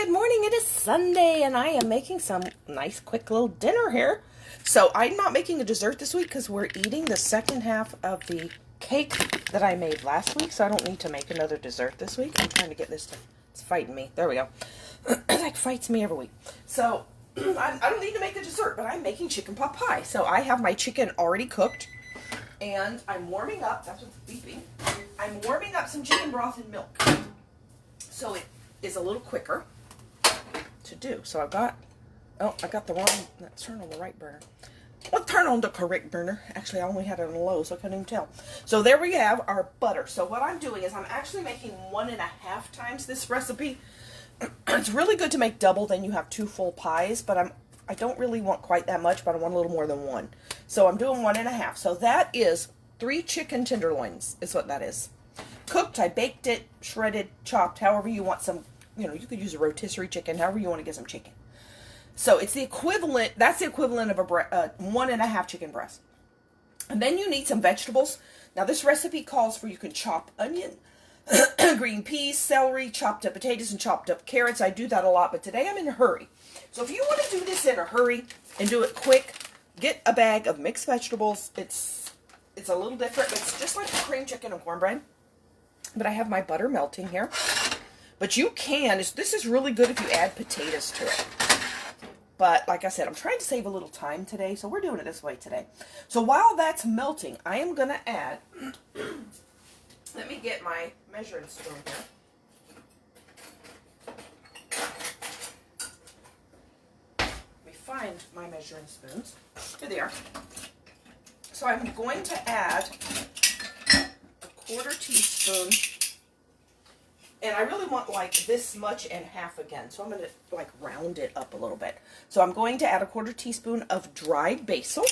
good morning. It is Sunday and I am making some nice quick little dinner here. So I'm not making a dessert this week because we're eating the second half of the cake that I made last week. So I don't need to make another dessert this week. I'm trying to get this to, it's fighting me. There we go. It like fights me every week. So I don't need to make a dessert, but I'm making chicken pot pie. So I have my chicken already cooked and I'm warming up. That's what's beeping. I'm warming up some chicken broth and milk. So it is a little quicker to do. So I got the wrong, let's turn on the right burner. Let's turn on the correct burner. Actually, I only had it on low, so I couldn't even tell. So there we have our butter. So what I'm doing is I'm actually making 1.5 times this recipe. It's really good to make double, then you have 2 full pies, but I don't really want quite that much, but I want a little more than 1. So I'm doing 1.5. So that is 3 chicken tenderloins is what that is. Cooked, I baked it, shredded, chopped, however you want some, you could use a rotisserie chicken, however you want to get some chicken. So it's the equivalent, that's the equivalent of a 1.5 chicken breast. And then you need some vegetables. Now this recipe calls for you can chop onion, green peas, celery, chopped up potatoes, and chopped up carrots. I do that a lot, but today I'm in a hurry. So if you want to do this in a hurry and do it quick, get a bag of mixed vegetables. It's a little different, but it's just like cream chicken and cornbread. But I have my butter melting here. But you can, this is really good if you add potatoes to it. But like I said, I'm trying to save a little time today, so we're doing it this way today. So while that's melting, I am going to add, let me get my measuring spoon here. Let me find my measuring spoons. Here they are. So I'm going to add a 1/4 teaspoon, and I really want like this much and half again, so I'm going to like round it up a little bit. So I'm going to add a 1/4 teaspoon of dried basil,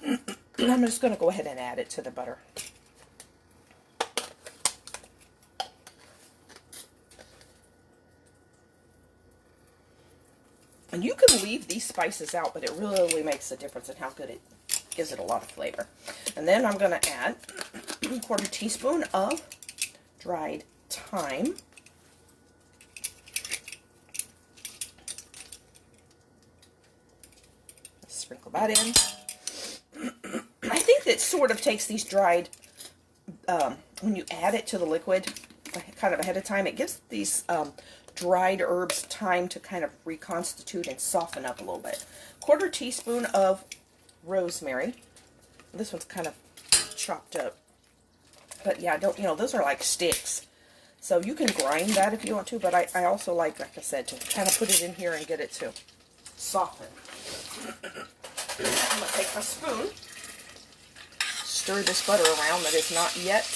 and I'm just going to go ahead and add it to the butter. And you can leave these spices out, but it really makes a difference in how good it gives it a lot of flavor. And then I'm going to add a 1/4 teaspoon of dried thyme. Sprinkle that in. I think that sort of takes these dried, when you add it to the liquid kind of ahead of time, it gives these dried herbs time to kind of reconstitute and soften up a little bit. 1/4 teaspoon of rosemary. This one's kind of chopped up. But yeah, those are like sticks. So you can grind that if you want to, but I also like I said, to kind of put it in here and get it to soften. I'm going to take my spoon, stir this butter around that is not yet.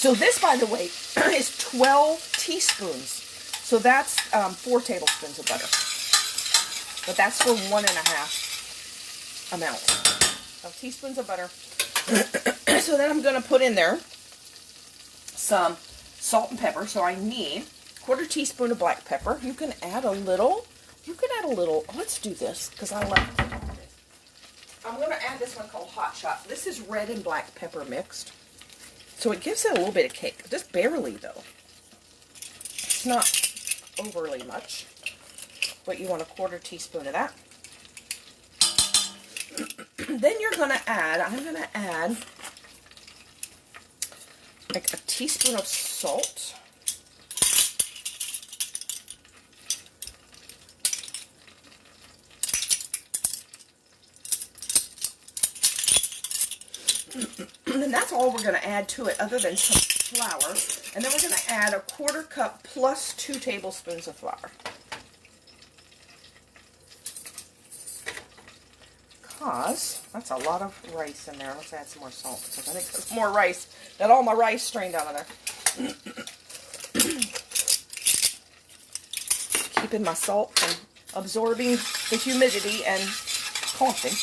So this, by the way, is 12 teaspoons. So that's 4 tablespoons of butter. But that's for 1.5 amount. So teaspoons of butter. So then I'm going to put in there some salt and pepper. So I need 1/4 teaspoon of black pepper. You can add a little. Let's do this because I like to do this. I'm going to add this one called Hot Shot. This is red and black pepper mixed. So it gives it a little bit of kick. Just barely though. It's not overly much. But you want a 1/4 teaspoon of that. Then you're going to add, I'm going to add like a teaspoon of salt. And that's all we're going to add to it other than some flour. And then we're going to add a 1/4 cup plus 2 tablespoons of flour. Because that's a lot of rice in there. Let's add some more salt because I think there's more rice. Got all my rice strained out of there. Keeping my salt from absorbing the humidity and coughing.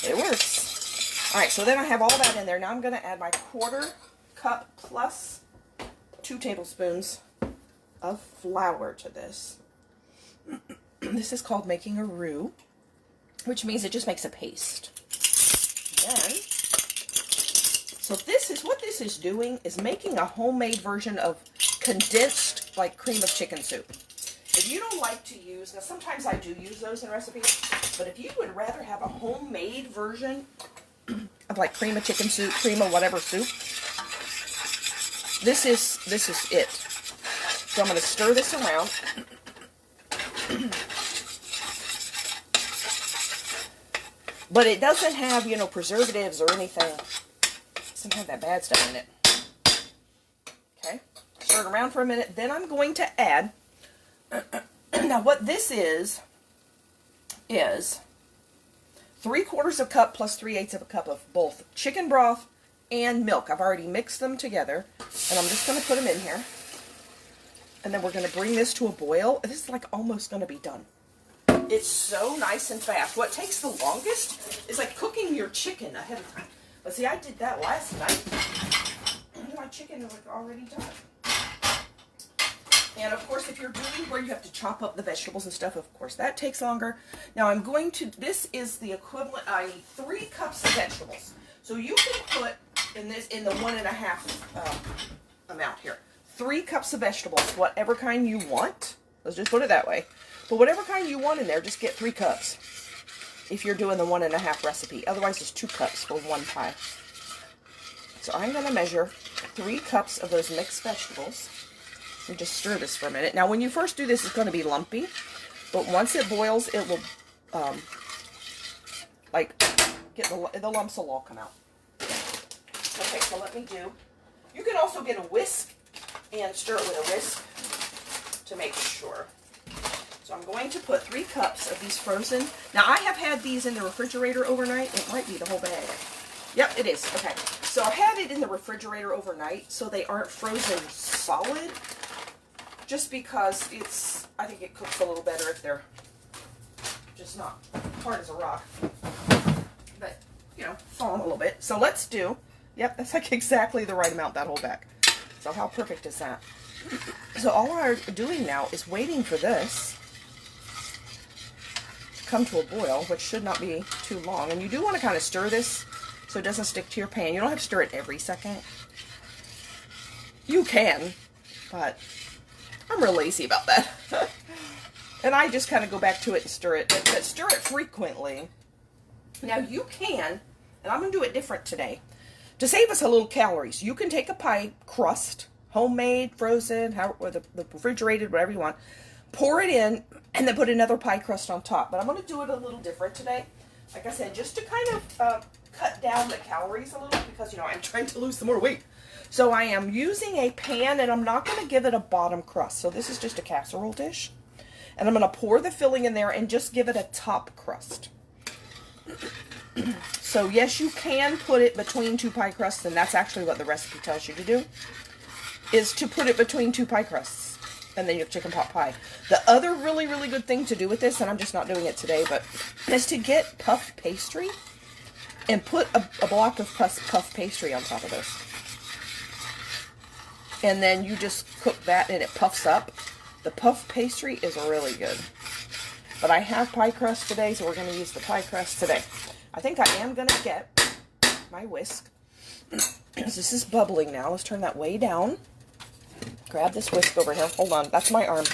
It works. Alright, so then I have all that in there. Now I'm going to add my 1/4 cup plus 2 tablespoons of flour to this. This is called making a roux, which means it just makes a paste. Then So this is what this is doing, is making a homemade version of condensed like cream of chicken soup. If you don't like to use, now sometimes I do use those in recipes, but if you would rather have a homemade version of like cream of chicken soup, cream of whatever soup, this is it. So I'm going to stir this around. But it doesn't have, you know, preservatives or anything. It doesn't have that bad stuff in it. Okay, stir it around for a minute. Then I'm going to add, now what this is 3/4 cup plus 3/8 cup of both chicken broth and milk. I've already mixed them together, and I'm just going to put them in here. And then we're going to bring this to a boil. This is like almost going to be done. It's so nice and fast. What takes the longest is like cooking your chicken ahead of time. But see, I did that last night, and my chicken was already done. And of course, if you're doing where you have to chop up the vegetables and stuff, of course, that takes longer. Now I'm going to, this is the equivalent, I need 3 cups of vegetables. So you can put in this, in the 1.5 amount here, 3 cups of vegetables, whatever kind you want. Let's just put it that way. But whatever kind you want in there, just get 3 cups if you're doing the 1.5 recipe. Otherwise, it's 2 cups for 1 pie. So I'm going to measure 3 cups of those mixed vegetables and just stir this for a minute. Now, when you first do this, it's going to be lumpy. But once it boils, it will, like, get the lumps will all come out. Okay, so let me do. You can also get a whisk and stir it with a whisk to make sure. So I'm going to put 3 cups of these frozen. Now I have had these in the refrigerator overnight. It might be the whole bag. Yep, it is. Okay. So I had it in the refrigerator overnight so they aren't frozen solid. Just because I think it cooks a little better if they're just not hard as a rock. But, you know, falling a little bit. So let's do, yep, that's like exactly the right amount, that whole bag. So how perfect is that? So all we're doing now is waiting for this to come to a boil, which should not be too long. And you do want to kind of stir this so it doesn't stick to your pan. You don't have to stir it every second. You can, but I'm real lazy about that. And I just kind of go back to it and stir it. But stir it frequently. Now you can, and I'm going to do it different today, to save us a little calories. You can take a pie crust, homemade, frozen, or the refrigerated, whatever you want, pour it in, and then put another pie crust on top. But I'm going to do it a little different today. Like I said, just to kind of cut down the calories a little, because, you know, I'm trying to lose some more weight. So I am using a pan, and I'm not going to give it a bottom crust. So this is just a casserole dish. And I'm going to pour the filling in there and just give it a top crust. So yes, you can put it between 2 pie crusts, and that's actually what the recipe tells you to do, is to put it between 2 pie crusts, and then you have chicken pot pie. The other really, really good thing to do with this, and I'm just not doing it today, but is to get puff pastry and put a block of puff pastry on top of this. And then you just cook that, and it puffs up. The puff pastry is really good. But I have pie crust today, so we're going to use the pie crust today. I think I am going to get my whisk. This is bubbling now. Let's turn that way down. Grab this whisk over here. Hold on. That's my arm.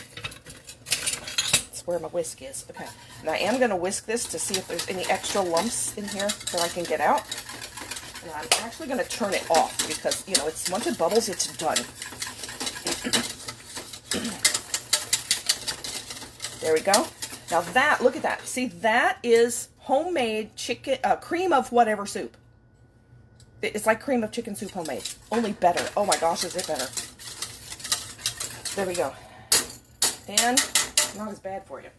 That's where my whisk is. Okay. And I am going to whisk this to see if there's any extra lumps in here that I can get out. And I'm actually going to turn it off because, you know, once it bubbles, it's done. There we go. Now that, look at that. See, that is homemade chicken, cream of whatever soup. It's like cream of chicken soup homemade. Only better. Oh my gosh, is it better. There we go. And not as bad for you.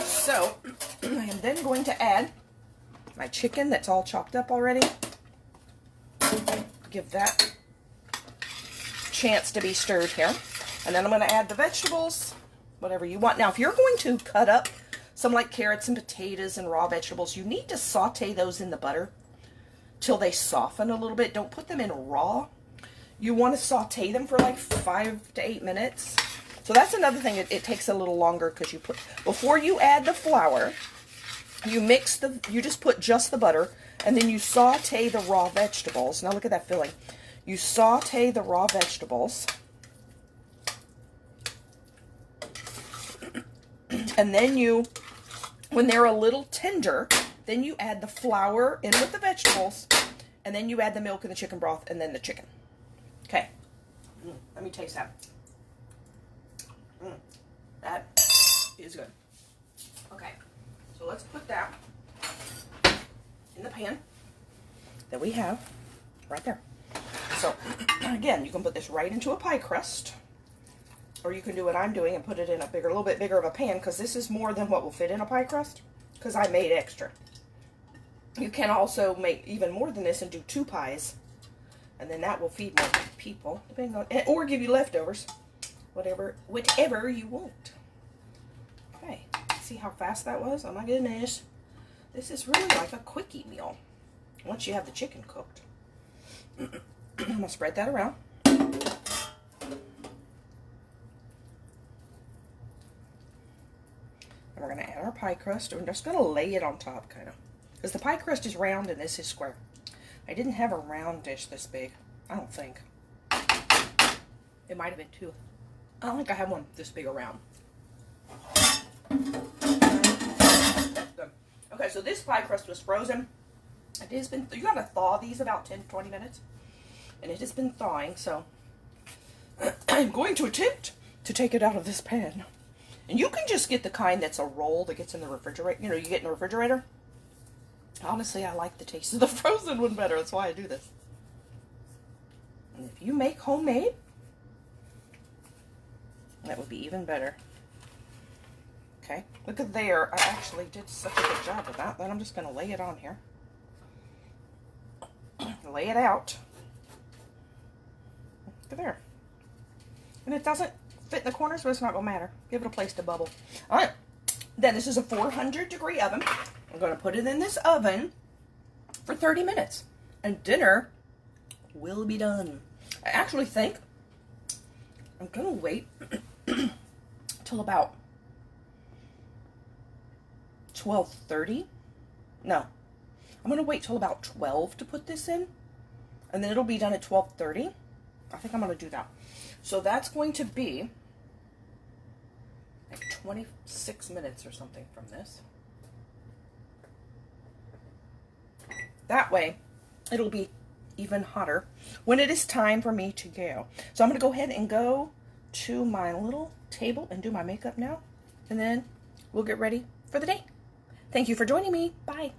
So, I am then going to add my chicken that's all chopped up already. Give that chance to be stirred here. And then I'm going to add the vegetables, whatever you want. Now, if you're going to cut up some like carrots and potatoes and raw vegetables, you need to saute those in the butter till they soften a little bit. Don't put them in raw. You want to saute them for like 5 to 8 minutes. So that's another thing. It takes a little longer because before you add the flour, you just put just the butter And then you saute the raw vegetables. Now look at that filling. You saute the raw vegetables. And then you, when they're a little tender, then you add the flour in with the vegetables. And then you add the milk and the chicken broth and then the chicken. Okay. Let me taste that. That is good. Okay. So let's put that in the pan that we have right there. So again, you can put this right into a pie crust, or you can do what I'm doing and put it in a little bit bigger of a pan, because this is more than what will fit in a pie crust, because I made extra. You can also make even more than this and do 2 pies, and then that will feed more people, depending on, or give you leftovers, whatever you want. Okay, see how fast that was? Oh my goodness. This is really like a quickie meal once you have the chicken cooked. I'm going to spread that around. And we're going to add our pie crust. We're just going to lay it on top, kind of. Because the pie crust is round and this is square. I didn't have a round dish this big. I don't think. It might have been too. I don't think I have one this big around. Okay, so this pie crust was frozen. It has been, you gotta thaw these about 10 to 20 minutes. And it has been thawing, so I'm going to attempt to take it out of this pan. And you can just get the kind that's a roll that gets in the refrigerator. You know, you get in the refrigerator. Honestly, I like the taste of the frozen one better. That's why I do this. And if you make homemade, that would be even better. Okay, look at there. I actually did such a good job of that. Then I'm just going to lay it on here. Lay it out. Look at there. And it doesn't fit in the corners, but it's not going to matter. Give it a place to bubble. All right. Then this is a 400-degree oven. I'm going to put it in this oven for 30 minutes. And dinner will be done. I actually think I'm going to wait till about 12:30. No. I'm going to wait till about 12 to put this in. And then it'll be done at 12:30. I think I'm going to do that. So that's going to be like 26 minutes or something from this. That way, it'll be even hotter when it is time for me to go. So I'm going to go ahead and go to my little table and do my makeup now. And then we'll get ready for the day. Thank you for joining me. Bye.